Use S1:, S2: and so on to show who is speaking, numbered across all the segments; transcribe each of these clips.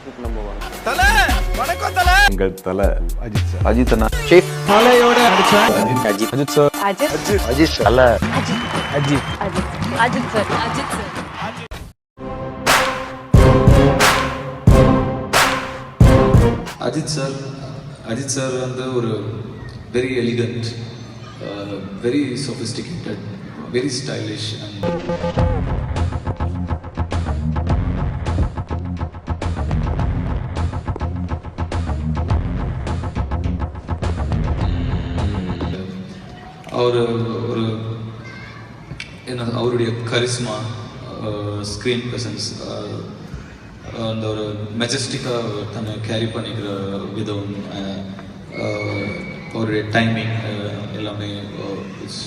S1: Relationship நம்புவாங்க.
S2: தல வணக்கம் தல.
S3: எங்கள் தல
S1: அஜித் சார்.
S3: அஜித் அண்ணா.
S1: சீஃப்
S2: தலையோட அடிச்சா
S1: அஜித்.
S3: அஜித் சார்.
S1: அஜித் சார்.
S3: தல
S2: அஜித்.
S4: அஜித் சார்.
S5: அஜித் சார் வந்து ஒரு very elegant, very sophisticated, very stylish and அவர் ஒரு என்ன அவருடைய கரிஸ்மா, ஸ்க்ரீன் ப்ரெசன்ஸ், அந்த ஒரு மெஜஸ்டிக்காக தன்னை கேரி பண்ணிக்கிற விதம், அவருடைய டைமிங் எல்லாமே இட்ஸ்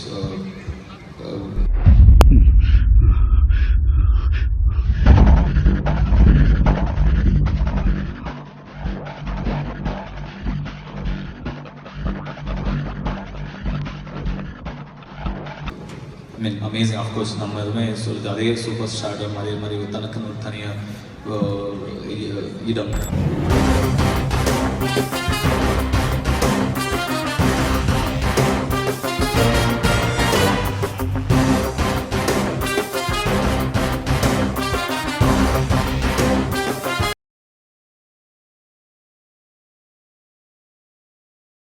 S5: அமேசிங். அஃப்கோர்ஸ் நம்ம எதுவுமே சொல்லுது அதே சூப்பர் ஸ்டார்டம், அதே மாதிரி தனக்குன்னு ஒரு தனியாக இடம்.